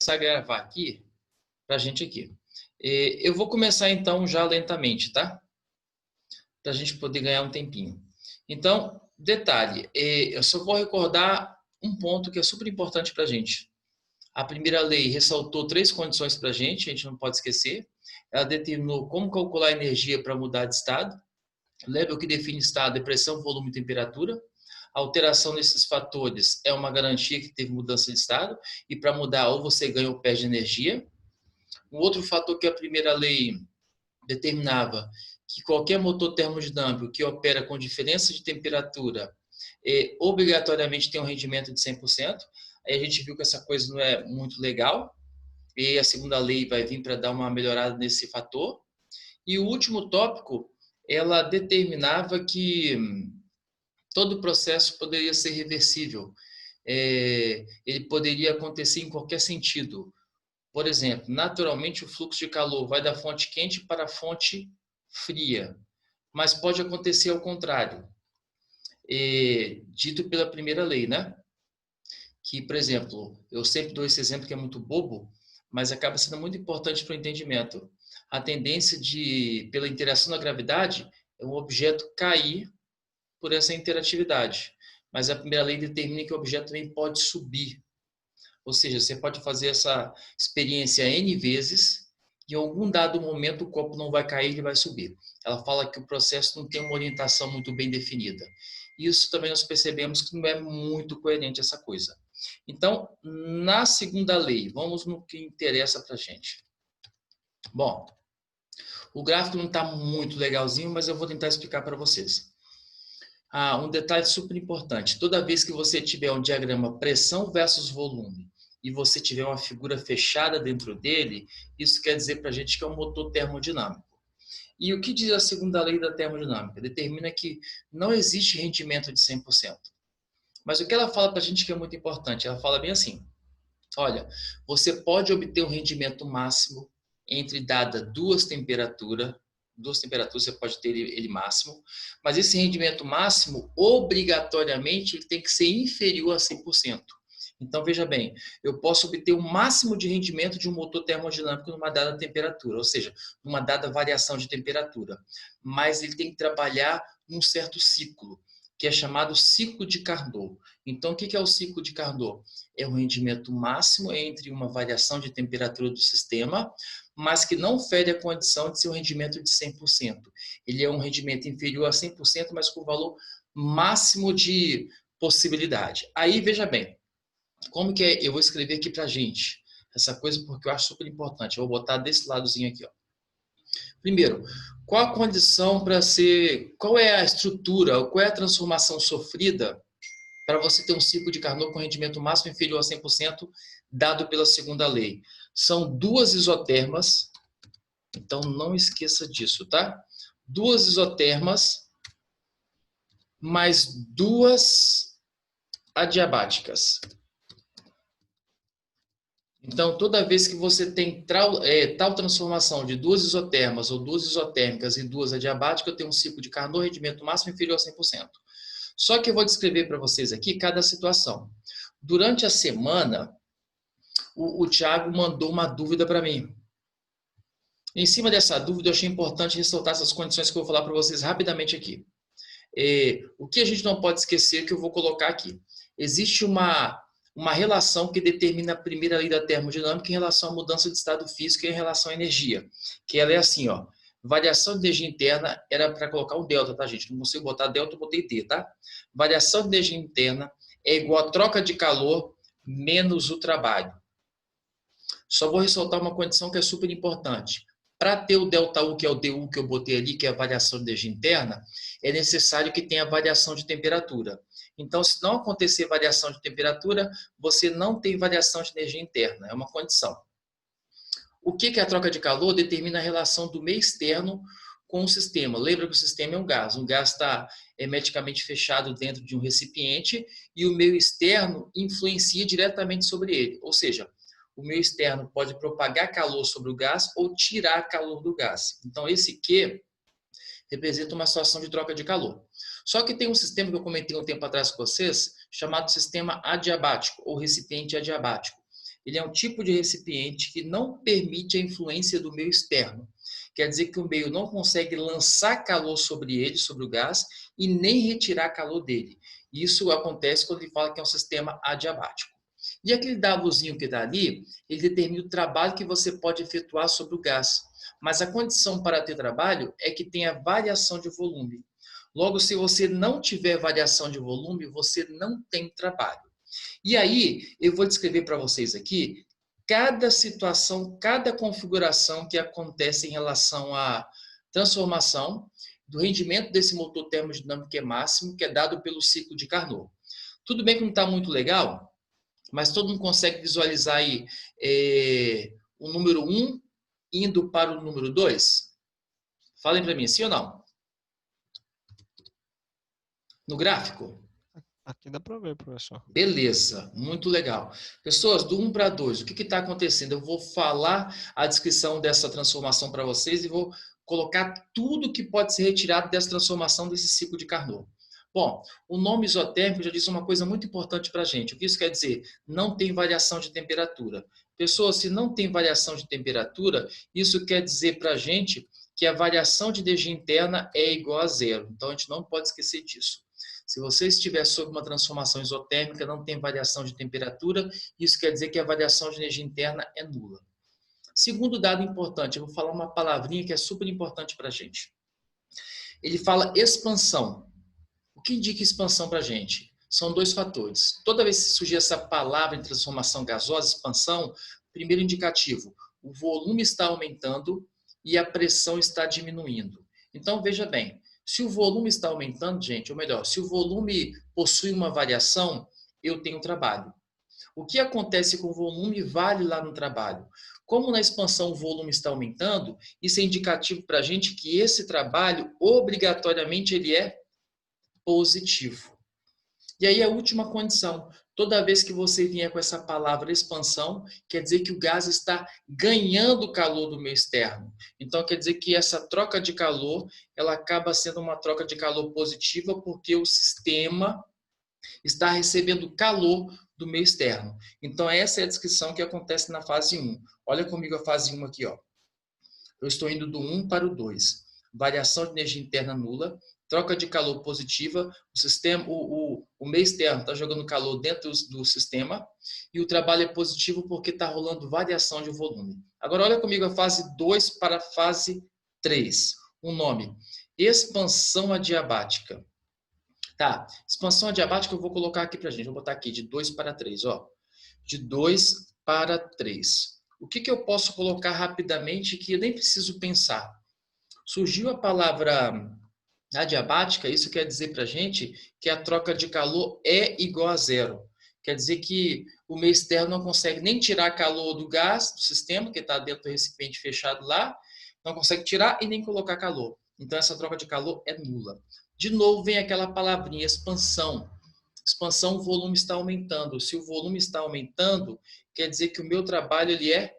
começar a gravar aqui para a gente aqui. Eu vou começar então já lentamente, tá? Para a gente poder ganhar um tempinho. Então, detalhe, eu só vou recordar um ponto que é super importante para a gente. A primeira lei ressaltou 3 condições para a gente não pode esquecer. Ela determinou como calcular a energia para mudar de estado. Lembra o que define estado é pressão, volume e temperatura. A alteração nesses fatores é uma garantia que teve mudança de estado, e para mudar ou você ganha ou perde energia. Um outro fator que a primeira lei determinava, que qualquer motor termodinâmico que opera com diferença de temperatura obrigatoriamente tem um rendimento de 100%. Aí a gente viu que essa coisa não é muito legal, e a segunda lei vai vir para dar uma melhorada nesse fator. E o último tópico, ela determinava que todo o processo poderia ser reversível. Ele poderia acontecer em qualquer sentido. Por exemplo, naturalmente o fluxo de calor vai da fonte quente para a fonte fria, mas pode acontecer ao contrário, dito pela primeira lei, né? Que, por exemplo, eu sempre dou esse exemplo que é muito bobo, mas acaba sendo muito importante para o entendimento. A tendência pela interação da gravidade, é um objeto cair por essa interatividade. Mas a primeira lei determina que o objeto também pode subir. Ou seja, você pode fazer essa experiência N vezes e em algum dado momento o copo não vai cair, ele vai subir. Ela fala que o processo não tem uma orientação muito bem definida. Isso também nós percebemos que não é muito coerente essa coisa. Então, na segunda lei, vamos no que interessa para a gente. Bom, o gráfico não está muito legalzinho, mas eu vou tentar explicar para vocês. Um detalhe super importante. Toda vez que você tiver um diagrama pressão versus volume e você tiver uma figura fechada dentro dele, isso quer dizer para a gente que é um motor termodinâmico. E o que diz a segunda lei da termodinâmica? Determina que não existe rendimento de 100%. Mas o que ela fala para a gente que é muito importante? Ela fala bem assim, olha, você pode obter um rendimento máximo entre dada duas temperaturas você pode ter ele máximo, mas esse rendimento máximo, obrigatoriamente, ele tem que ser inferior a 100%. Então, veja bem, eu posso obter o máximo de rendimento de um motor termodinâmico numa dada temperatura, ou seja, numa dada variação de temperatura, mas ele tem que trabalhar num certo ciclo, que é chamado ciclo de Carnot. Então, o que é o ciclo de Carnot? É o rendimento máximo entre uma variação de temperatura do sistema, mas que não fere a condição de ser um rendimento de 100%. Ele é um rendimento inferior a 100%, mas com valor máximo de possibilidade. Aí, veja bem, como que é? Eu vou escrever aqui para a gente essa coisa porque eu acho super importante. Eu vou botar desse ladozinho aqui, ó. Primeiro, qual a condição para ser, qual é a estrutura, qual é a transformação sofrida para você ter um ciclo de Carnot com rendimento máximo inferior a 100%, dado pela segunda lei? São 2 isotermas, então não esqueça disso, tá? 2 isotermas mais 2 adiabáticas. Então, toda vez que você tem tal transformação de 2 isotermas ou 2 isotérmicas e 2 adiabáticas, eu tenho um ciclo de Carnot, rendimento máximo inferior a 100%. Só que eu vou descrever para vocês aqui cada situação. Durante a semana, o Thiago mandou uma dúvida para mim. Em cima dessa dúvida, eu achei importante ressaltar essas condições que eu vou falar para vocês rapidamente aqui. O que a gente não pode esquecer que eu vou colocar aqui. Existe uma relação que determina a primeira lei da termodinâmica em relação à mudança de estado físico e em relação à energia. Que ela é assim, ó. Variação de energia interna era para colocar um delta, tá, gente? Não consigo botar delta, eu botei D, tá? Variação de energia interna é igual a troca de calor menos o trabalho. Só vou ressaltar uma condição que é super importante. Para ter o ΔU, que é o DU que eu botei ali, que é a variação de energia interna, é necessário que tenha variação de temperatura. Então, se não acontecer variação de temperatura, você não tem variação de energia interna, é uma condição. O que é a troca de calor? Determina a relação do meio externo com o sistema. Lembra que o sistema é um gás. O gás está hermeticamente fechado dentro de um recipiente e o meio externo influencia diretamente sobre ele. Ou seja, o meio externo pode propagar calor sobre o gás ou tirar calor do gás. Então, esse Q representa uma situação de troca de calor. Só que tem um sistema que eu comentei um tempo atrás com vocês, chamado sistema adiabático, ou recipiente adiabático. Ele é um tipo de recipiente que não permite a influência do meio externo. Quer dizer que o meio não consegue lançar calor sobre ele, sobre o gás, e nem retirar calor dele. Isso acontece quando ele fala que é um sistema adiabático. E aquele Wzinho que está ali, ele determina o trabalho que você pode efetuar sobre o gás. Mas a condição para ter trabalho é que tenha variação de volume. Logo, se você não tiver variação de volume, você não tem trabalho. E aí, eu vou descrever para vocês aqui cada situação, cada configuração que acontece em relação à transformação do rendimento desse motor termodinâmico que é máximo, que é dado pelo ciclo de Carnot. Tudo bem que não está muito legal, mas todo mundo consegue visualizar aí o número 1 indo para o número 2? Falem para mim, sim ou não? No gráfico? Aqui dá para ver, professor. Beleza, muito legal. Pessoas, do 1 para 2, o que está acontecendo? Eu vou falar a descrição dessa transformação para vocês e vou colocar tudo que pode ser retirado dessa transformação desse ciclo de Carnot. Bom, o nome isotérmico já diz uma coisa muito importante para a gente. O que isso quer dizer? Não tem variação de temperatura. Pessoas, se não tem variação de temperatura, isso quer dizer para a gente que a variação de energia interna é igual a zero. Então, a gente não pode esquecer disso. Se você estiver sob uma transformação isotérmica, não tem variação de temperatura, isso quer dizer que a variação de energia interna é nula. Segundo dado importante, eu vou falar uma palavrinha que é super importante para a gente. Ele fala expansão. O que indica expansão para a gente? São dois fatores. Toda vez que surgir essa palavra em transformação gasosa, expansão, primeiro indicativo, o volume está aumentando e a pressão está diminuindo. Então, veja bem, se o volume está aumentando, gente, ou melhor, se o volume possui uma variação, eu tenho trabalho. O que acontece com o volume vale lá no trabalho. Como na expansão o volume está aumentando, isso é indicativo para a gente que esse trabalho, obrigatoriamente, ele é positivo. E aí a última condição, toda vez que você vier com essa palavra expansão, quer dizer que o gás está ganhando calor do meio externo. Então quer dizer que essa troca de calor, ela acaba sendo uma troca de calor positiva porque o sistema está recebendo calor do meio externo. Então essa é a descrição que acontece na fase 1. Olha comigo a fase 1 aqui, ó. Eu estou indo do 1 para o 2. Variação de energia interna nula, troca de calor positiva, o sistema, o meio externo está jogando calor dentro do sistema e o trabalho é positivo porque está rolando variação de volume. Agora olha comigo a fase 2 para a fase 3. Um nome, expansão adiabática. Tá, expansão adiabática eu vou colocar aqui para a gente, vou botar aqui de 2 para 3, ó. De 2 para 3. O que eu posso colocar rapidamente que eu nem preciso pensar? Surgiu a palavra adiabática, isso quer dizer para a gente que a troca de calor é igual a zero. Quer dizer que o meio externo não consegue nem tirar calor do gás do sistema, que está dentro do recipiente fechado lá, não consegue tirar e nem colocar calor. Então, essa troca de calor é nula. De novo, vem aquela palavrinha, expansão. Expansão, o volume está aumentando. Se o volume está aumentando, quer dizer que o meu trabalho ele é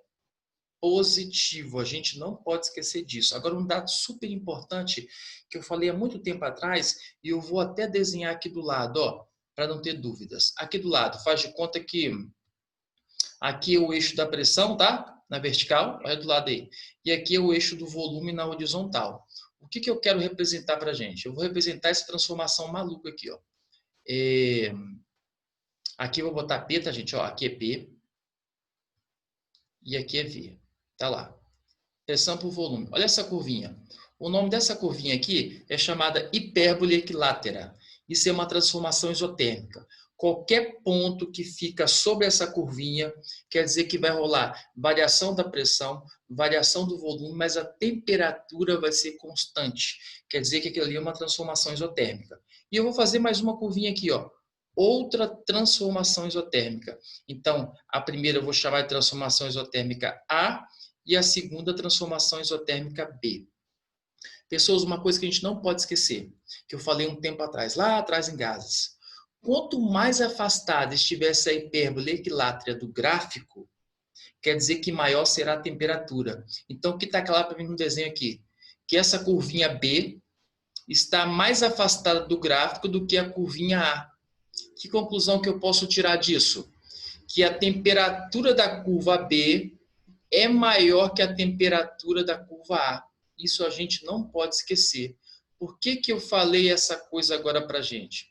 positivo. A gente não pode esquecer disso. Agora, um dado super importante que eu falei há muito tempo atrás, e eu vou até desenhar aqui do lado, ó, para não ter dúvidas. Aqui do lado, faz de conta que aqui é o eixo da pressão, tá? Na vertical, olha do lado aí. E aqui é o eixo do volume na horizontal. O que eu quero representar para a gente? Eu vou representar essa transformação maluca aqui, ó. Aqui eu vou botar P, tá, gente? Ó, aqui é P. E aqui é V. Tá lá. Pressão por volume. Olha essa curvinha. O nome dessa curvinha aqui é chamada hipérbole equilátera. Isso é uma transformação isotérmica. Qualquer ponto que fica sobre essa curvinha quer dizer que vai rolar variação da pressão, variação do volume, mas a temperatura vai ser constante. Quer dizer que aquilo ali é uma transformação isotérmica. E eu vou fazer mais uma curvinha aqui, ó. Outra transformação isotérmica. Então, a primeira eu vou chamar de transformação isotérmica A e a segunda transformação isotérmica B. Pessoas, uma coisa que a gente não pode esquecer, que eu falei um tempo atrás, lá atrás em gases. Quanto mais afastada estiver essa hipérbole equilátera do gráfico, quer dizer que maior será a temperatura. Então, o que está claro para mim no desenho aqui? Que essa curvinha B está mais afastada do gráfico do que a curvinha A. Que conclusão que eu posso tirar disso? que a temperatura da curva B é maior que a temperatura da curva A. Isso a gente não pode esquecer. Por que eu falei essa coisa agora para a gente?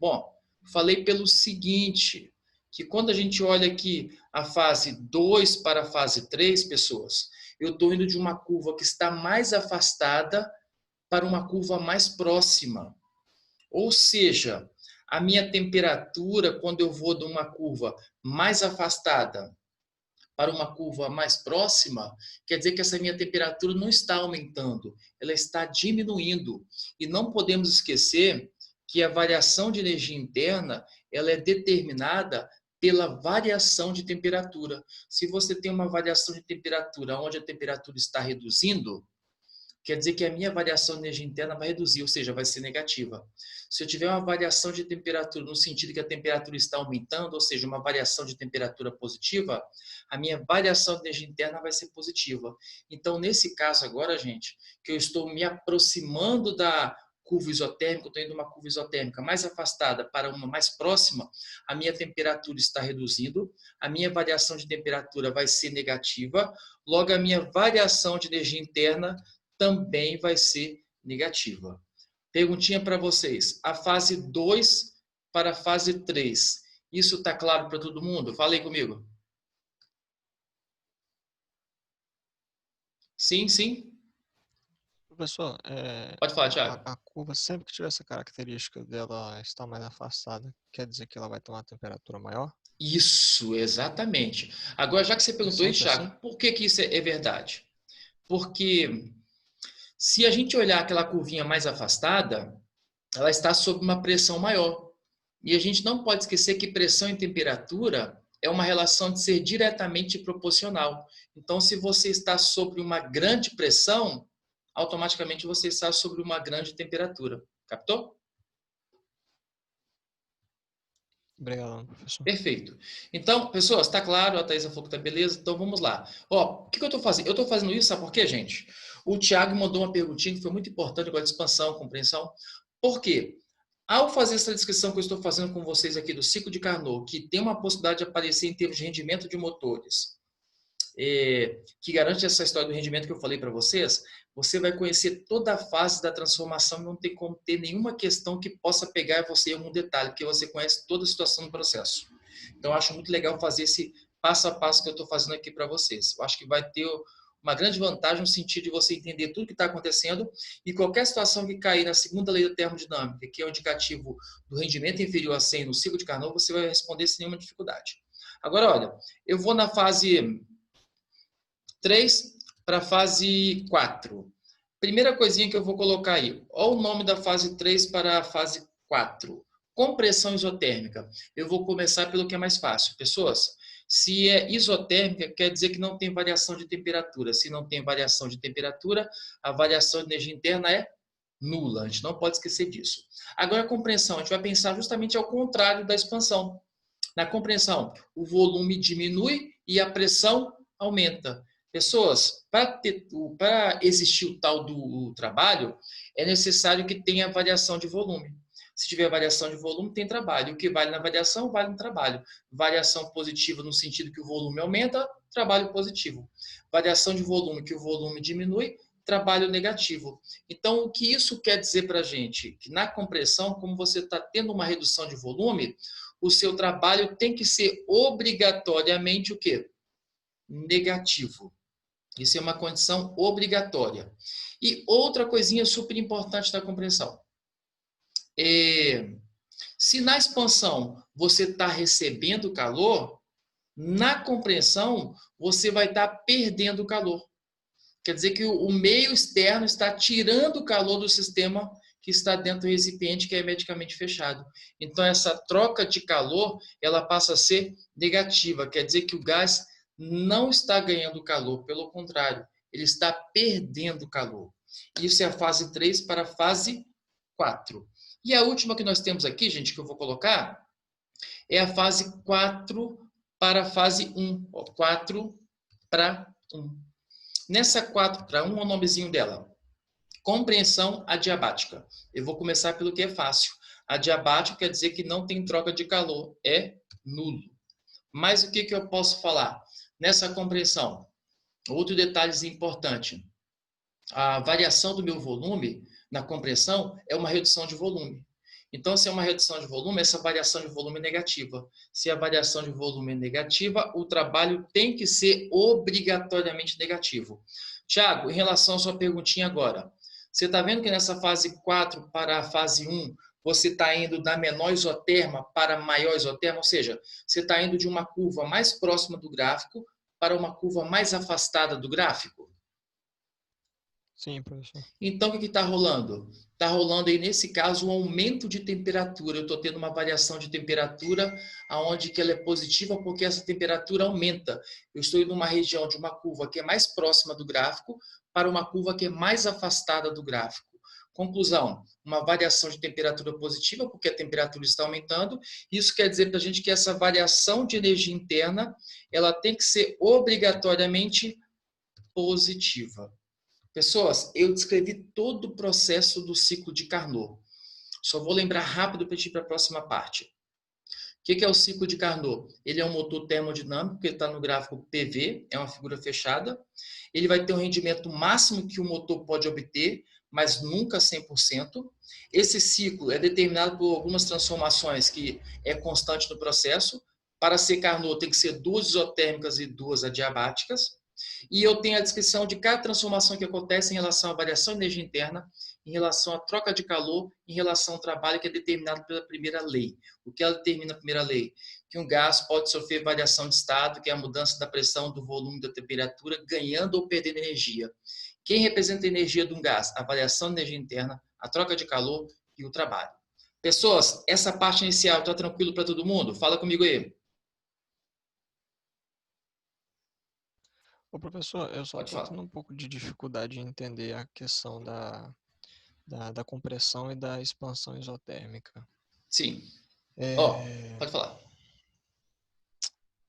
Bom, falei pelo seguinte, que quando a gente olha aqui a fase 2 para a fase 3, pessoas, eu estou indo de uma curva que está mais afastada para uma curva mais próxima. Ou seja, a minha temperatura, quando eu vou de uma curva mais afastada para uma curva mais próxima, quer dizer que essa minha temperatura não está aumentando, ela está diminuindo. E não podemos esquecer que a variação de energia interna, ela é determinada pela variação de temperatura. Se você tem uma variação de temperatura onde a temperatura está reduzindo, quer dizer que a minha variação de energia interna vai reduzir, ou seja, vai ser negativa. Se eu tiver uma variação de temperatura no sentido que a temperatura está aumentando, ou seja, uma variação de temperatura positiva, a minha variação de energia interna vai ser positiva. Então, nesse caso agora, gente, que eu estou me aproximando da curva isotérmica, estou indo uma curva isotérmica mais afastada para uma mais próxima, a minha temperatura está reduzindo, a minha variação de temperatura vai ser negativa, logo a minha variação de energia interna também vai ser negativa. Perguntinha para vocês. A fase 2 para a fase 3. Isso está claro para todo mundo? Falem comigo. Sim, sim. Professor, Pode falar, Thiago. a curva, sempre que tiver essa característica dela estar mais afastada, quer dizer que ela vai ter uma temperatura maior? Isso, exatamente. Agora, já que você perguntou isso, Sempre Thiago, assim? por que isso é verdade? Porque se a gente olhar aquela curvinha mais afastada, ela está sob uma pressão maior. E a gente não pode esquecer que pressão e temperatura é uma relação de ser diretamente proporcional. Então, se você está sobre uma grande pressão, automaticamente você está sobre uma grande temperatura. Captou? Obrigado, professor. Perfeito. Então, pessoas, está claro? A Thaisa falou que está beleza. Então, vamos lá. Ó, o que eu estou fazendo? Eu estou fazendo isso, sabe por quê, gente? O Thiago mandou uma perguntinha que foi muito importante agora de expansão, compreensão. Por quê? Ao fazer essa descrição que eu estou fazendo com vocês aqui do ciclo de Carnot, que tem uma possibilidade de aparecer em termos de rendimento de motores, que garante essa história do rendimento que eu falei para vocês, você vai conhecer toda a fase da transformação e não tem como ter nenhuma questão que possa pegar você em algum detalhe, porque você conhece toda a situação do processo. Então, eu acho muito legal fazer esse passo a passo que eu estou fazendo aqui para vocês. Eu acho que vai ter uma grande vantagem no sentido de você entender tudo que está acontecendo e qualquer situação que cair na segunda lei da termodinâmica, que é o indicativo do rendimento inferior a 100 no ciclo de Carnot, você vai responder sem nenhuma dificuldade. Agora, olha, eu vou na fase 3 para a fase 4. Primeira coisinha que eu vou colocar aí. Olha o nome da fase 3 para a fase 4. Compressão isotérmica. Eu vou começar pelo que é mais fácil. Pessoas, se é isotérmica, quer dizer que não tem variação de temperatura. Se não tem variação de temperatura, a variação de energia interna é nula. A gente não pode esquecer disso. Agora, a compressão, a gente vai pensar justamente ao contrário da expansão. Na compressão, o volume diminui e a pressão aumenta. Pessoas, para existir o tal do trabalho, é necessário que tenha variação de volume. Se tiver variação de volume, tem trabalho. O que vale na variação, vale no trabalho. Variação positiva no sentido que o volume aumenta, trabalho positivo. Variação de volume, que o volume diminui, trabalho negativo. Então, o que isso quer dizer para a gente? Que na compressão, como você está tendo uma redução de volume, o seu trabalho tem que ser obrigatoriamente o quê? Negativo. Isso é uma condição obrigatória. E outra coisinha super importante da compreensão. Se na expansão você está recebendo calor, na compreensão você vai estar perdendo calor. Quer dizer que o meio externo está tirando o calor do sistema que está dentro do recipiente que é hermeticamente fechado. Então, essa troca de calor, ela passa a ser negativa. Quer dizer que o gás não está ganhando calor, pelo contrário, ele está perdendo calor. Isso é a fase 3 para a fase 4. E a última que nós temos aqui, gente, que eu vou colocar, é a fase 4 para a fase 1. 4 para 1. Nessa 4 para 1, é o nomezinho dela. Compreensão adiabática. Eu vou começar pelo que é fácil. Adiabático quer dizer que não tem troca de calor, é nulo. Mas o que eu posso falar? Nessa compreensão, outro detalhe importante. A variação do meu volume na compressão é uma redução de volume. Então, se é uma redução de volume, essa variação de volume é negativa. Se a variação de volume é negativa, o trabalho tem que ser obrigatoriamente negativo. Tiago, em relação à sua perguntinha agora, você está vendo que nessa fase 4 para a fase 1, você está indo da menor isoterma para a maior isoterma, ou seja, você está indo de uma curva mais próxima do gráfico para uma curva mais afastada do gráfico? Sim, professor. Então, o que está rolando? Está rolando aí, nesse caso, um aumento de temperatura. Eu estou tendo uma variação de temperatura aonde que ela é positiva porque essa temperatura aumenta. Eu estou indo numa região de uma curva que é mais próxima do gráfico para uma curva que é mais afastada do gráfico. Conclusão, uma variação de temperatura positiva porque a temperatura está aumentando. Isso quer dizer para a gente que essa variação de energia interna ela tem que ser obrigatoriamente positiva. Pessoas, eu descrevi todo o processo do ciclo de Carnot. Só vou lembrar rápido para ir para a próxima parte. O que é o ciclo de Carnot? Ele é um motor termodinâmico, que está no gráfico PV, é uma figura fechada. Ele vai ter um rendimento máximo que o motor pode obter, mas nunca 100%. Esse ciclo é determinado por algumas transformações que é constante no processo. Para ser Carnot, tem que ser 2 isotérmicas e 2 adiabáticas. E eu tenho a descrição de cada transformação que acontece em relação à variação de energia interna, em relação à troca de calor, em relação ao trabalho que é determinado pela primeira lei. O que ela determina a primeira lei? Que um gás pode sofrer variação de estado, que é a mudança da pressão, do volume, da temperatura, ganhando ou perdendo energia. Quem representa a energia de um gás? A variação de energia interna, a troca de calor e o trabalho. Pessoas, essa parte inicial está tranquilo para todo mundo? Fala comigo aí. Ô, professor, eu só Pode estou falar. tendo um pouco de dificuldade em entender a questão da compressão e da expansão isotérmica. Sim. É, Pode falar.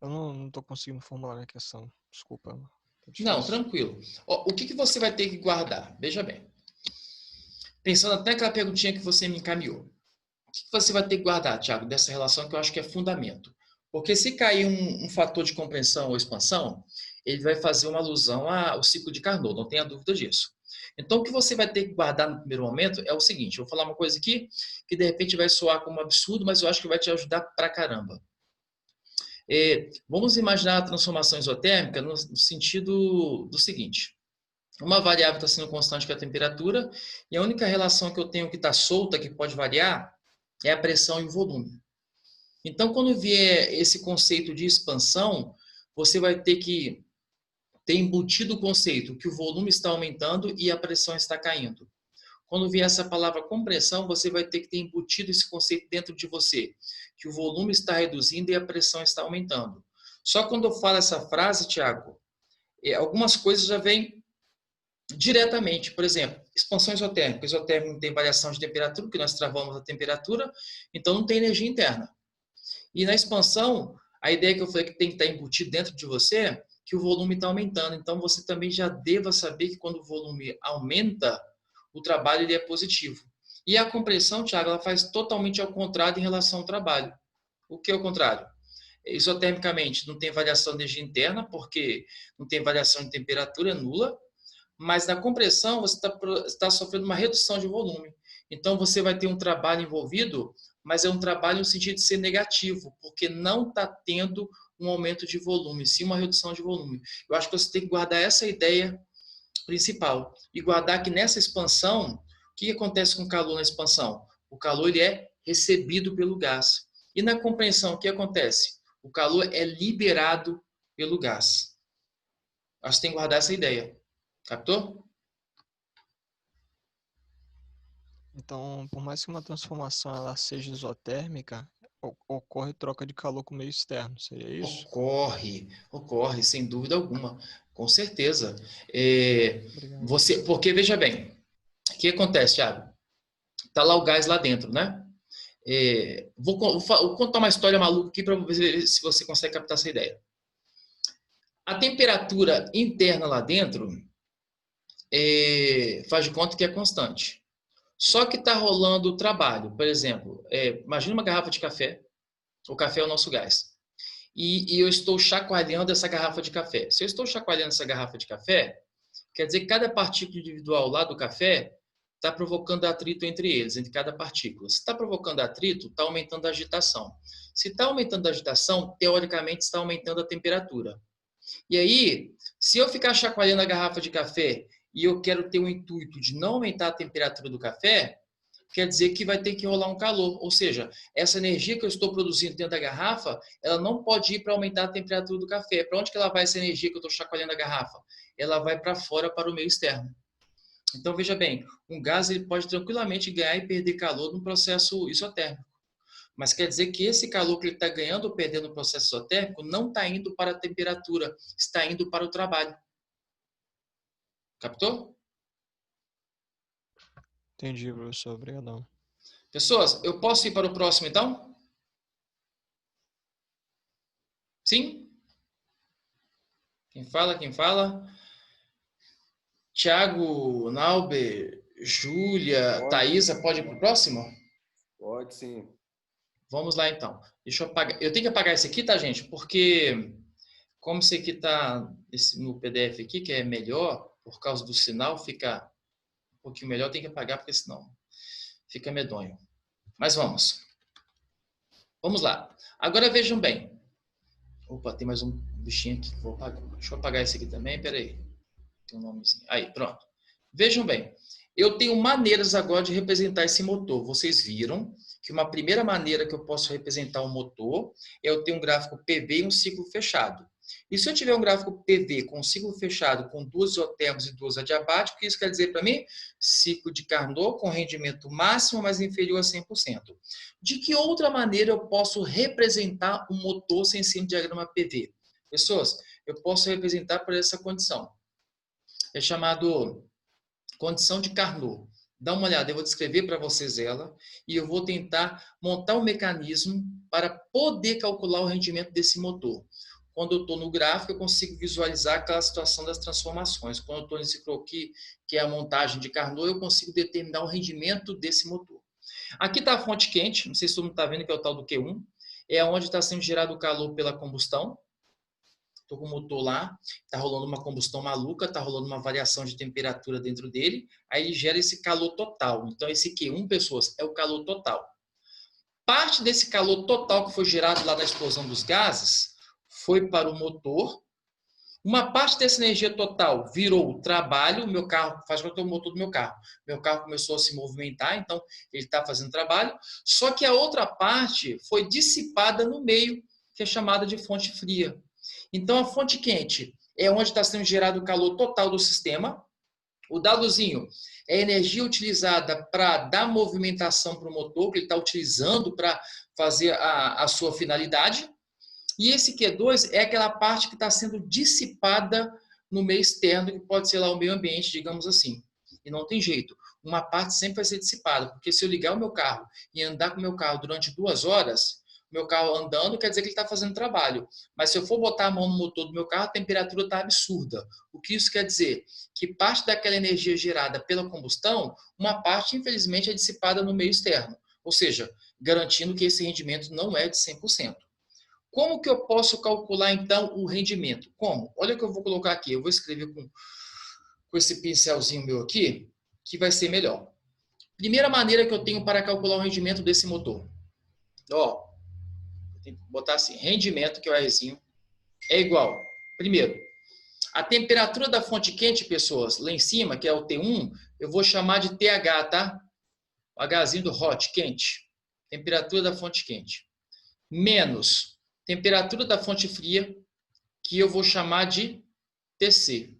eu não estou conseguindo formular minha questão. Desculpa, tá Não, difícil. tranquilo. O que você vai ter que guardar? Veja bem. Pensando até aquela perguntinha que você me encaminhou. O que você vai ter que guardar, Thiago, dessa relação que eu acho que é fundamento? Porque se cair um fator de compreensão ou expansão, ele vai fazer uma alusão ao ciclo de Carnot, não tenha dúvida disso. Então, o que você vai ter que guardar no primeiro momento é o seguinte, eu vou falar uma coisa aqui que de repente vai soar como um absurdo, mas eu acho que vai te ajudar pra caramba. Vamos imaginar a transformação isotérmica no sentido do seguinte. Uma variável está sendo constante, que é a temperatura, e a única relação que eu tenho que está solta, que pode variar, é a pressão e o volume. Então, quando vier esse conceito de expansão, você vai ter que ter embutido o conceito que o volume está aumentando e a pressão está caindo. Quando vier essa palavra compressão, você vai ter que ter embutido esse conceito dentro de você, que o volume está reduzindo e a pressão está aumentando. Só quando eu falo essa frase, Tiago, algumas coisas já vêm diretamente. Por exemplo, expansão isotérmica. Isotérmica não tem variação de temperatura, porque nós travamos a temperatura, então não tem energia interna. E na expansão, a ideia que eu falei que tem que estar embutido dentro de você, que o volume está aumentando. Então você também já deva saber que quando o volume aumenta, o trabalho ele é positivo. E a compressão, Thiago, ela faz totalmente ao contrário em relação ao trabalho. O que é o contrário? Isotermicamente, não tem variação de energia interna, porque não tem variação de temperatura, nula. Mas na compressão, você está sofrendo uma redução de volume. Então, você vai ter um trabalho envolvido, mas é um trabalho no sentido de ser negativo, porque não está tendo um aumento de volume, sim uma redução de volume. Eu acho que você tem que guardar essa ideia principal. E guardar que nessa expansão, o que acontece com o calor na expansão? O calor ele é recebido pelo gás. E na compreensão, o que acontece? O calor é liberado pelo gás. Acho que tem que guardar essa ideia. Captou? Então, por mais que uma transformação ela seja isotérmica, ocorre troca de calor com o meio externo, seria isso? Ocorre, sem dúvida alguma, com certeza. Obrigado. Porque veja bem, o que acontece, Thiago? Tá lá o gás lá dentro, né? Vou contar uma história maluca aqui para ver se você consegue captar essa ideia. A temperatura interna lá dentro faz de conta que é constante. Só que está rolando o trabalho. Por exemplo, imagina uma garrafa de café. O café é o nosso gás. e eu estou chacoalhando essa garrafa de café. Se eu estou chacoalhando essa garrafa de café, quer dizer que cada partícula individual lá do café está provocando atrito entre eles, entre cada partícula. Se está provocando atrito, está aumentando a agitação. Se está aumentando a agitação, teoricamente está aumentando a temperatura. E aí, se eu ficar chacoalhando a garrafa de café e eu quero ter o intuito de não aumentar a temperatura do café, quer dizer que vai ter que rolar um calor. Ou seja, essa energia que eu estou produzindo dentro da garrafa, ela não pode ir para aumentar a temperatura do café. Para onde que ela vai essa energia que eu estou chacoalhando a garrafa? Ela vai para fora, para o meio externo. Então, veja bem, um gás ele pode tranquilamente ganhar e perder calor num processo isotérmico. Mas quer dizer que esse calor que ele está ganhando ou perdendo no processo isotérmico não está indo para a temperatura, está indo para o trabalho. Captou? Entendi, professor. Obrigadão. Pessoas, eu posso ir para o próximo, então? Sim? Quem fala, quem fala? Tiago, Nauber, Júlia, Thaisa, pode ir para o próximo? Pode sim. Vamos lá, então. Deixa eu apagar. Eu tenho que apagar esse aqui, tá, gente? Porque como esse aqui está no PDF aqui, que é melhor, por causa do sinal, fica um pouquinho melhor, tem que apagar, porque senão fica medonho. Mas vamos. Vamos lá. Agora vejam bem. Opa, tem mais um bichinho aqui que vou apagar. Deixa eu apagar esse aqui também, peraí. Tem um nomezinho. Aí, pronto. Vejam bem. Eu tenho maneiras agora de representar esse motor. Vocês viram que uma primeira maneira que eu posso representar um motor é eu ter um gráfico PV e um ciclo fechado. E se eu tiver um gráfico PV com um ciclo fechado com 2 isotérmicos e 2 adiabáticos, o que isso quer dizer para mim? Ciclo de Carnot com rendimento máximo, mas inferior a 100%. De que outra maneira eu posso representar um motor sem ser um diagrama PV? Pessoas, eu posso representar por essa condição. É chamado condição de Carnot. Dá uma olhada, eu vou descrever para vocês ela e eu vou tentar montar um mecanismo para poder calcular o rendimento desse motor. Quando eu estou no gráfico, eu consigo visualizar aquela situação das transformações. Quando eu estou nesse croquis, que é a montagem de Carnot, eu consigo determinar o rendimento desse motor. Aqui está a fonte quente, não sei se todo mundo está vendo que é o tal do Q1, é onde está sendo gerado o calor pela combustão. Estou com o motor lá, está rolando uma combustão maluca, está rolando uma variação de temperatura dentro dele, aí ele gera esse calor total. Então, esse Q1, pessoas, é o calor total. Parte desse calor total que foi gerado lá na explosão dos gases foi para o motor. Uma parte dessa energia total virou o trabalho, o meu carro faz com que o motor do meu carro. Meu carro começou a se movimentar, então ele está fazendo trabalho. Só que a outra parte foi dissipada no meio, que é chamada de fonte fria. Então, a fonte quente é onde está sendo gerado o calor total do sistema. O dadozinho é a energia utilizada para dar movimentação para o motor, que ele está utilizando para fazer a sua finalidade. E esse Q2 é aquela parte que está sendo dissipada no meio externo, que pode ser lá o meio ambiente, digamos assim. E não tem jeito. Uma parte sempre vai ser dissipada, porque se eu ligar o meu carro e andar com o meu carro durante 2 horas, meu carro andando quer dizer que ele está fazendo trabalho. Mas se eu for botar a mão no motor do meu carro, a temperatura está absurda. O que isso quer dizer? Que parte daquela energia gerada pela combustão, uma parte, infelizmente, é dissipada no meio externo. Ou seja, garantindo que esse rendimento não é de 100%. Como que eu posso calcular, então, o rendimento? Como? Olha o que eu vou colocar aqui. Eu vou escrever com esse pincelzinho meu aqui, que vai ser melhor. Primeira maneira que eu tenho para calcular o rendimento desse motor. Ó, tem que botar assim, rendimento, que é o Rzinho, é igual. Primeiro, a temperatura da fonte quente, pessoas, lá em cima, que é o T1, eu vou chamar de TH, tá? O Hzinho do hot, quente. Temperatura da fonte quente. Menos temperatura da fonte fria, que eu vou chamar de TC.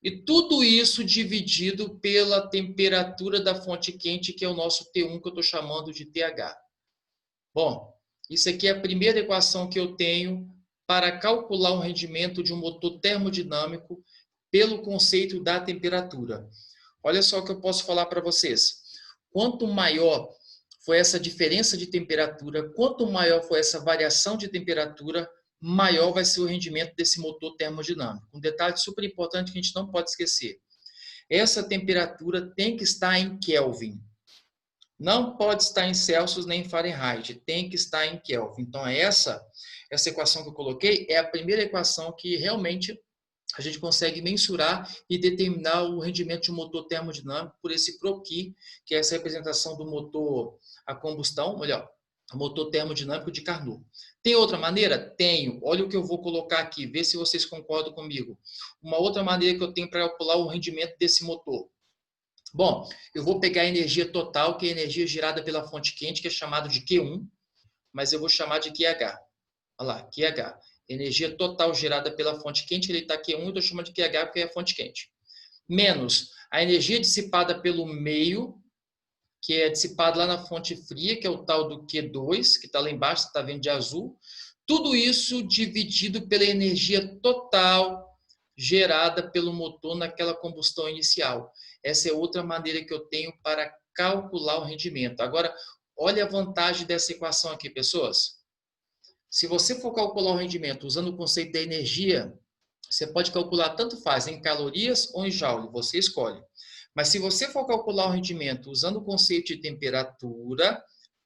E tudo isso dividido pela temperatura da fonte quente, que é o nosso T1, que eu estou chamando de TH. Bom, isso aqui é a primeira equação que eu tenho para calcular o rendimento de um motor termodinâmico pelo conceito da temperatura. Olha só o que eu posso falar para vocês. Quanto maior foi essa diferença de temperatura, quanto maior foi essa variação de temperatura, maior vai ser o rendimento desse motor termodinâmico. Um detalhe super importante que a gente não pode esquecer. Essa temperatura tem que estar em Kelvin. Não pode estar em Celsius nem em Fahrenheit, tem que estar em Kelvin. Então, essa equação que eu coloquei é a primeira equação que realmente a gente consegue mensurar e determinar o rendimento de um motor termodinâmico por esse croqui, que é essa representação do motor a combustão, melhor, o motor termodinâmico de Carnot. Tem outra maneira? Tenho. Olha o que eu vou colocar aqui, vê se vocês concordam comigo. Uma outra maneira que eu tenho para calcular o rendimento desse motor. Bom, eu vou pegar a energia total, que é a energia gerada pela fonte quente, que é chamado de Q1, mas eu vou chamar de QH. Olha lá, QH. Energia total gerada pela fonte quente, ele está Q1, eu estou chamando de QH porque é a fonte quente. Menos a energia dissipada pelo meio, que é dissipada lá na fonte fria, que é o tal do Q2, que está lá embaixo, você está vendo de azul. Tudo isso dividido pela energia total gerada pelo motor naquela combustão inicial. Essa é outra maneira que eu tenho para calcular o rendimento. Agora, olha a vantagem dessa equação aqui, pessoas. Se você for calcular o rendimento usando o conceito da energia, você pode calcular tanto faz em calorias ou em joule, você escolhe. Mas se você for calcular o rendimento usando o conceito de temperatura,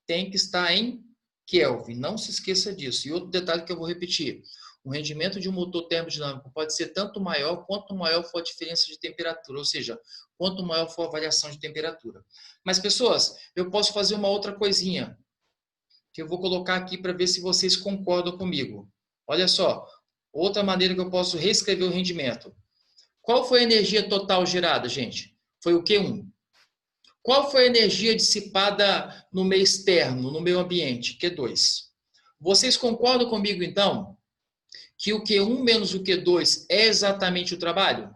tem que estar em Kelvin. Não se esqueça disso. E outro detalhe que eu vou repetir. O rendimento de um motor termodinâmico pode ser tanto maior quanto maior for a diferença de temperatura, ou seja, quanto maior for a variação de temperatura. Mas, pessoas, eu posso fazer uma outra coisinha que eu vou colocar aqui para ver se vocês concordam comigo. Olha só, outra maneira que eu posso reescrever o rendimento. Qual foi a energia total gerada, gente? Foi o Q1. Qual foi a energia dissipada no meio externo, no meio ambiente? Q2. Vocês concordam comigo, então, que o Q1 menos o Q2 é exatamente o trabalho?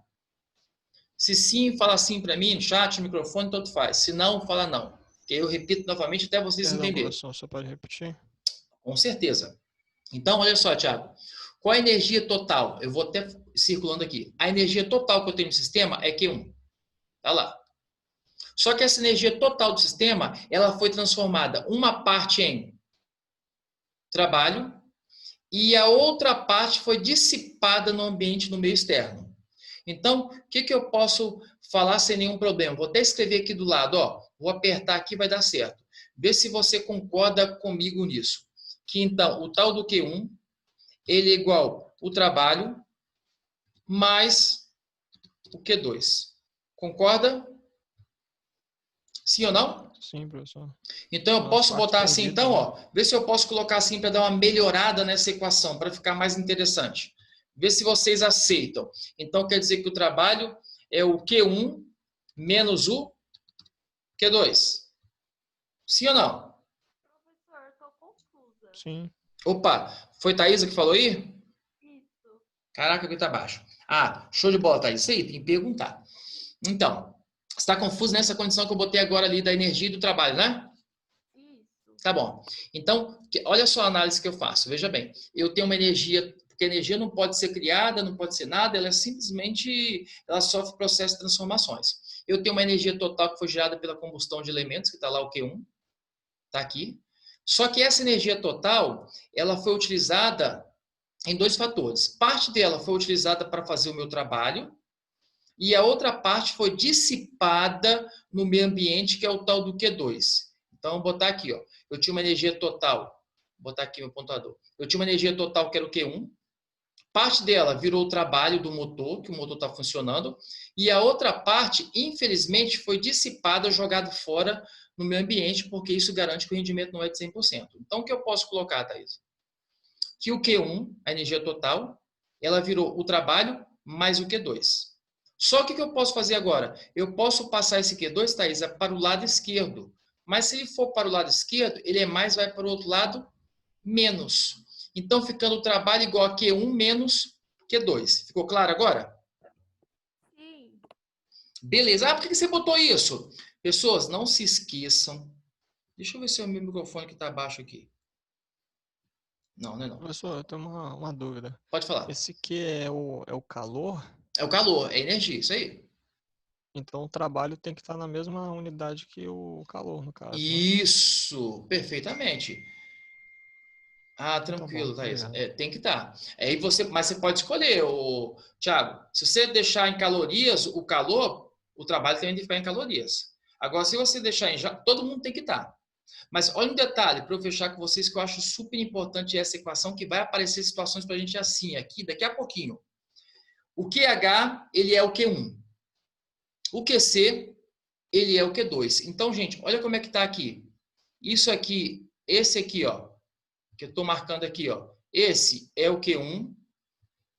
Se sim, fala sim para mim, no chat, no microfone, tanto faz. Se não, fala não. Que eu repito novamente até vocês Perdão, entenderem. professor, você pode repetir? Com certeza. Então, olha só, Thiago. Qual a energia total? Eu vou até circulando aqui. A energia total que eu tenho no sistema é Q1. Tá lá. Só que essa energia total do sistema, ela foi transformada uma parte em trabalho e a outra parte foi dissipada no ambiente, no meio externo. Então, o que eu posso falar sem nenhum problema? Vou até escrever aqui do lado, ó. Vou apertar aqui, vai dar certo. Vê se você concorda comigo nisso. Que então, o tal do Q1, ele é igual o trabalho mais o Q2. Concorda? Sim ou não? Sim, professor. Então, eu posso botar assim, então, ó. Vê se eu posso colocar assim para dar uma melhorada nessa equação, para ficar mais interessante. Vê se vocês aceitam. Então, quer dizer que o trabalho é o Q1 menos o Q2. Sim ou não? Professor, estou confusa. Sim. Opa, foi Thaisa que falou aí? Isso. Caraca, aqui tá baixo. Ah, show de bola, Thaisa. Isso aí, tem que perguntar. Então, você está confuso nessa condição que eu botei agora ali da energia e do trabalho, né? Isso. Tá bom. Então, olha só a análise que eu faço. Veja bem, eu tenho uma energia, porque a energia não pode ser criada, não pode ser nada, ela é simplesmente, ela sofre processo de transformações. Eu tenho uma energia total que foi gerada pela combustão de elementos, que está lá o Q1, está aqui. Só que essa energia total, ela foi utilizada em dois fatores. Parte dela foi utilizada para fazer o meu trabalho, e a outra parte foi dissipada no meio ambiente, que é o tal do Q2. Então, vou botar aqui, ó. Eu tinha uma energia total, vou botar aqui meu pontuador. Eu tinha uma energia total que era o Q1. Parte dela virou o trabalho do motor, que o motor está funcionando. E a outra parte, infelizmente, foi dissipada, jogada fora no meio ambiente, porque isso garante que o rendimento não é de 100%. Então, o que eu posso colocar, Thaís? Que o Q1, a energia total, ela virou o trabalho mais o Q2. Só que o que eu posso fazer agora? Eu posso passar esse Q2, Thaís, para o lado esquerdo. Mas se ele for para o lado esquerdo, ele é mais, vai para o outro lado, menos. Então, ficando o trabalho igual a Q1 menos Q2. Ficou claro agora? Sim. Beleza. Ah, por que você botou isso? Pessoas, não se esqueçam. Deixa eu ver se é o meu microfone que está abaixo aqui. Não, não é não. Professor, eu tenho uma dúvida. Pode falar. Esse que é o calor, É o calor, é a energia, isso aí. então o trabalho tem que estar na mesma unidade que o calor, no caso, né? Isso, perfeitamente. Ah, Então tá bom, tranquilo, Thaís. obrigado. É, tem que estar. Aí você, mas você pode escolher, Thiago. Se você deixar em calorias o calor, o trabalho também tem que ficar em calorias. Agora, se você deixar em já, todo mundo tem que estar. Mas olha um detalhe, para eu fechar com vocês, que eu acho super importante essa equação, que vai aparecer situações para a gente assim, aqui, daqui a pouquinho. O QH, ele é o Q1. O QC, ele é o Q2. Então, gente, olha como é que está aqui. Isso aqui, esse aqui, ó, que eu estou marcando aqui, ó. Esse é o Q1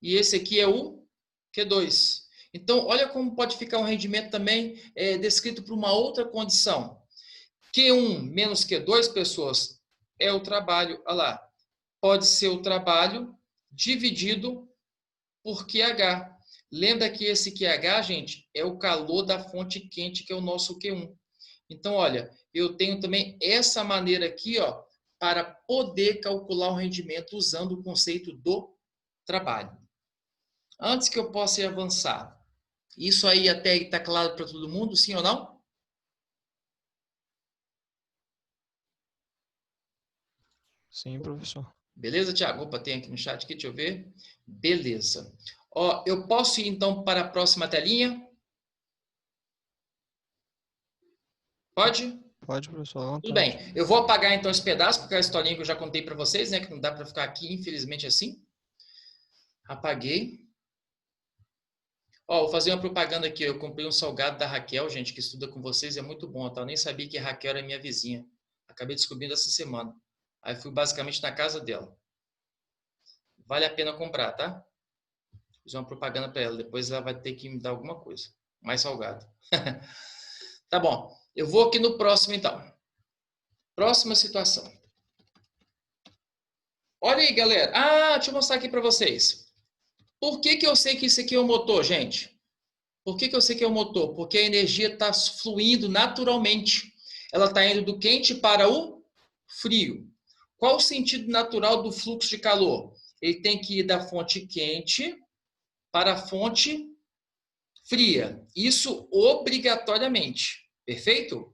e esse aqui é o Q2. Então, olha como pode ficar um rendimento também descrito por uma outra condição. Q1 menos Q2, pessoas, é o trabalho, olha lá, pode ser o trabalho dividido por QH. Lembra que esse QH, gente, é o calor da fonte quente, que é o nosso Q1. Então, olha, eu tenho também essa maneira aqui, ó, para poder calcular o rendimento usando o conceito do trabalho. Antes que eu possa avançar, isso aí até está claro para todo mundo, sim ou não? Sim, professor. Beleza, Tiago? Opa, tem aqui no chat aqui, deixa eu ver. Beleza. Ó, eu posso ir então para a próxima telinha? Pode? Pode, professor, à Tudo vontade. bem. Eu vou apagar então esse pedaço, porque é a historinha que eu já contei para vocês, né? Que não dá para ficar aqui, infelizmente, assim. Apaguei. Ó, vou fazer uma propaganda aqui. Eu comprei um salgado da Raquel, gente, que estuda com vocês. É muito bom, tá? Eu nem sabia que a Raquel era minha vizinha. Acabei descobrindo essa semana. Aí fui basicamente na casa dela. Vale a pena comprar, tá? Fiz uma propaganda para ela. Depois ela vai ter que me dar alguma coisa. Mais salgado. Tá bom. Eu vou aqui no próximo, então. Próxima situação. Olha aí, galera. Ah, deixa eu mostrar aqui para vocês. Por que eu sei que isso aqui é um motor, gente? Por que eu sei que é um motor? Porque a energia está fluindo naturalmente. Ela está indo do quente para o frio. Qual o sentido natural do fluxo de calor? Ele tem que ir da fonte quente para a fonte fria. Isso obrigatoriamente. Perfeito?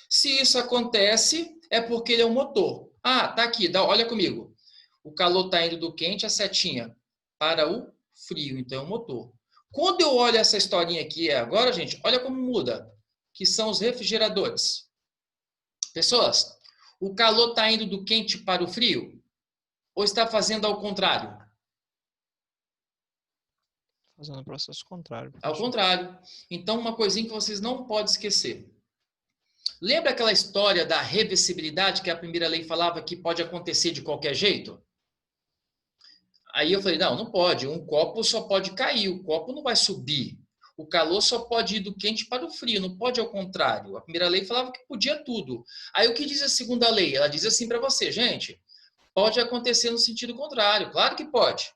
Se isso acontece, é porque ele é um motor. Ah, tá aqui, olha comigo. O calor está indo do quente, a setinha, para o frio, então é um motor. Quando eu olho essa historinha aqui agora, gente, olha como muda, que são os refrigeradores. Pessoas, o calor está indo do quente para o frio? Ou está fazendo ao contrário? Fazendo o processo contrário, Ao professor. contrário. Então, uma coisinha que vocês não podem esquecer. Lembra aquela história da reversibilidade que a primeira lei falava que pode acontecer de qualquer jeito? Aí eu falei, não pode. Um copo só pode cair, o copo não vai subir. O calor só pode ir do quente para o frio, não pode ao contrário. A primeira lei falava que podia tudo. Aí o que diz a segunda lei? Ela diz assim para você, gente, pode acontecer no sentido contrário. Claro que pode.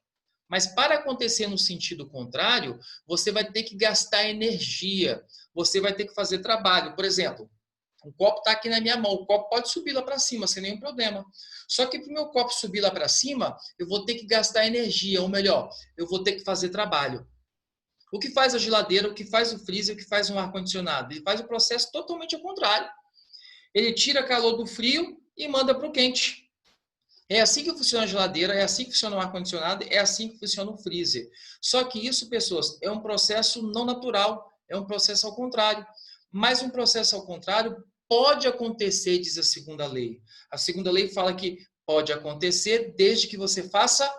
Mas para acontecer no sentido contrário, você vai ter que gastar energia, você vai ter que fazer trabalho. Por exemplo, o copo está aqui na minha mão, o copo pode subir lá para cima, sem nenhum problema. Só que para o meu copo subir lá para cima, eu vou ter que gastar energia, ou melhor, eu vou ter que fazer trabalho. O que faz a geladeira, o que faz o freezer, o que faz um ar-condicionado? Ele faz o processo totalmente ao contrário. Ele tira calor do frio e manda para o quente. É assim que funciona a geladeira, é assim que funciona o ar-condicionado, é assim que funciona o freezer. Só que isso, pessoas, é um processo não natural, é um processo ao contrário. Mas um processo ao contrário pode acontecer, diz a segunda lei. A segunda lei fala que pode acontecer desde que você faça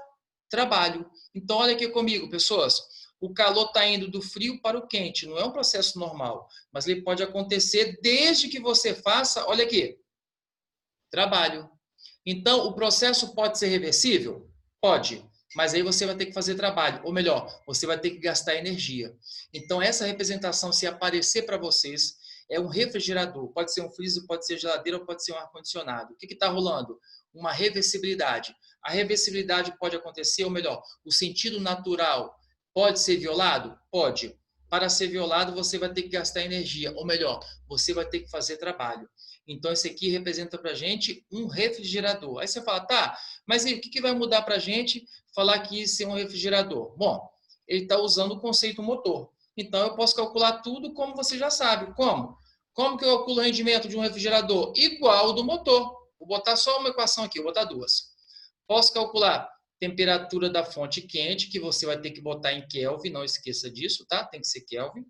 trabalho. Então, olha aqui comigo, pessoas. O calor está indo do frio para o quente, não é um processo normal, mas ele pode acontecer desde que você faça, olha aqui, trabalho. Então, o processo pode ser reversível? Pode, mas aí você vai ter que fazer trabalho, ou melhor, você vai ter que gastar energia. Então, essa representação, se aparecer para vocês, é um refrigerador. Pode ser um freezer, pode ser geladeira, ou pode ser um ar-condicionado. O que está rolando? Uma reversibilidade. A reversibilidade pode acontecer, ou melhor, o sentido natural pode ser violado? Pode. Para ser violado, você vai ter que gastar energia, ou melhor, você vai ter que fazer trabalho. Então, esse aqui representa para a gente um refrigerador. Aí você fala, tá, mas e o que vai mudar para a gente falar que isso é um refrigerador? Bom, ele está usando o conceito motor. Então, eu posso calcular tudo como você já sabe. Como? Como que eu calculo o rendimento de um refrigerador? Igual ao do motor. Vou botar só uma equação aqui, vou botar duas. Posso calcular temperatura da fonte quente, que você vai ter que botar em Kelvin, não esqueça disso, tá? Tem que ser Kelvin.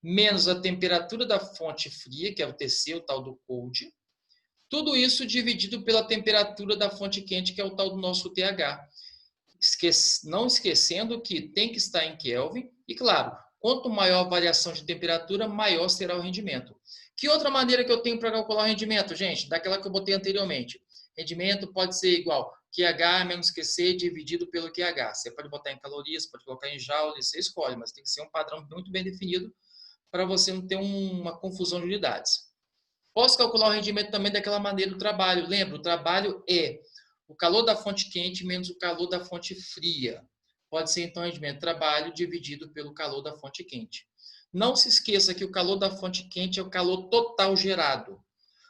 menos a temperatura da fonte fria, que é o TC, o tal do cold. Tudo isso dividido pela temperatura da fonte quente, que é o tal do nosso TH. Não esquecendo que tem que estar em Kelvin. E, claro, quanto maior a variação de temperatura, maior será o rendimento. Que outra maneira que eu tenho para calcular o rendimento, gente? Daquela que eu botei anteriormente. Rendimento pode ser igual QH menos QC dividido pelo QH. Você pode botar em calorias, pode colocar em joules, você escolhe, mas tem que ser um padrão muito bem definido para você não ter uma confusão de unidades. Posso calcular o rendimento também daquela maneira do trabalho. Lembra, o trabalho é o calor da fonte quente menos o calor da fonte fria. Pode ser, então, o rendimento de trabalho dividido pelo calor da fonte quente. Não se esqueça que o calor da fonte quente é o calor total gerado.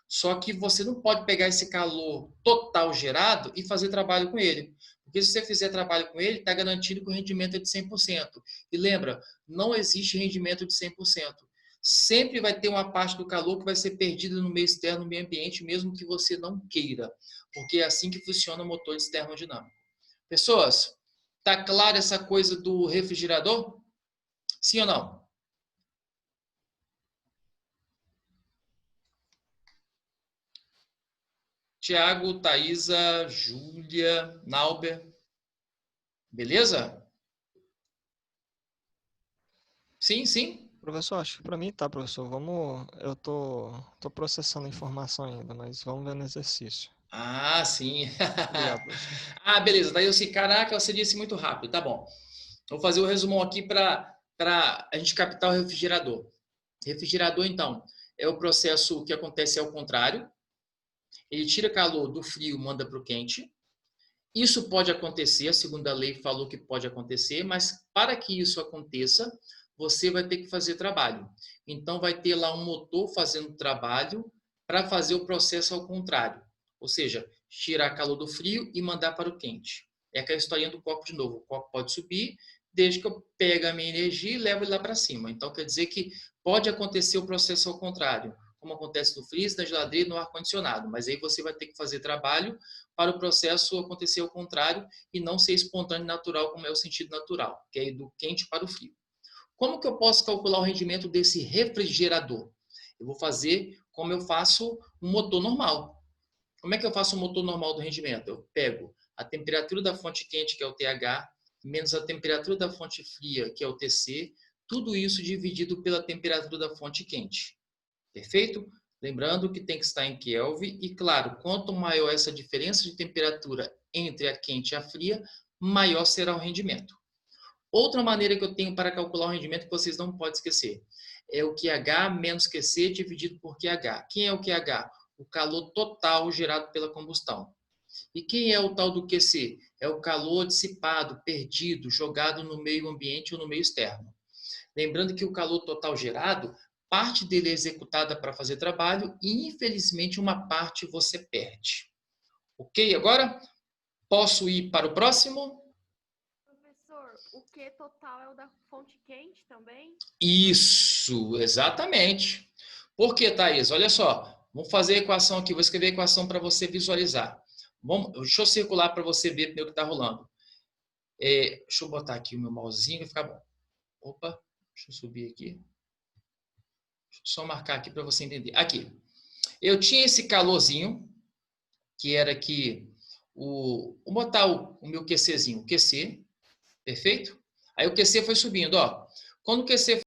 Só que você não pode pegar esse calor total gerado e fazer trabalho com ele. Porque se você fizer trabalho com ele, está garantido que o rendimento é de 100%. E lembra, não existe rendimento de 100%. Sempre vai ter uma parte do calor que vai ser perdida no meio externo, no meio ambiente, mesmo que você não queira. Porque é assim que funciona o motor de termodinâmico. Pessoas, está clara essa coisa do refrigerador? Sim ou não? Tiago, Thaisa, Júlia, Nauber. Beleza? Sim, sim. Professor, acho que para mim tá, professor. Eu tô processando a informação ainda, mas vamos ver no exercício. Ah, sim. Obrigado, professor. Ah, beleza. Daí eu sei, caraca, você disse muito rápido. Tá bom. Vou fazer o resumão aqui para a gente captar o refrigerador. Refrigerador, então, é o processo que acontece ao contrário. Ele tira calor do frio, manda para o quente. Isso pode acontecer, a segunda lei falou que pode acontecer, mas para que isso aconteça, você vai ter que fazer trabalho. Então, vai ter lá um motor fazendo trabalho para fazer o processo ao contrário. Ou seja, tirar calor do frio e mandar para o quente. É aquela historinha do copo de novo. O copo pode subir, desde que eu pegue a minha energia e levo ele lá para cima. Então, quer dizer que pode acontecer o processo ao contrário, como acontece no freezer, na geladeira e no ar-condicionado. Mas aí você vai ter que fazer trabalho para o processo acontecer ao contrário e não ser espontâneo e natural, como é o sentido natural, que é do quente para o frio. Como que eu posso calcular o rendimento desse refrigerador? Eu vou fazer como eu faço um motor normal. Como é que eu faço um motor normal do rendimento? Eu pego a temperatura da fonte quente, que é o TH, menos a temperatura da fonte fria, que é o TC, tudo isso dividido pela temperatura da fonte quente. Perfeito? Lembrando que tem que estar em Kelvin e, claro, quanto maior essa diferença de temperatura entre a quente e a fria, maior será o rendimento. Outra maneira que eu tenho para calcular o rendimento que vocês não podem esquecer é o QH menos QC dividido por QH. Quem é o QH? O calor total gerado pela combustão. E quem é o tal do QC? É o calor dissipado, perdido, jogado no meio ambiente ou no meio externo. Lembrando que o calor total gerado, parte dele é executada para fazer trabalho e, infelizmente, uma parte você perde. Ok? Agora, posso ir para o próximo? Professor, o Q total é o da fonte quente também? Isso, exatamente. Por que, Thaís? Olha só, vamos fazer a equação aqui, vou escrever a equação para você visualizar. Deixa eu circular para você ver o que está rolando. Deixa eu botar aqui o meu mousezinho, vai ficar bom. Opa, deixa eu subir aqui. Deixa eu só marcar aqui para você entender. Aqui, eu tinha esse calorzinho, que era aqui, vou botar o meu QCzinho, o QC, perfeito? Aí o QC foi subindo, ó. Quando o QC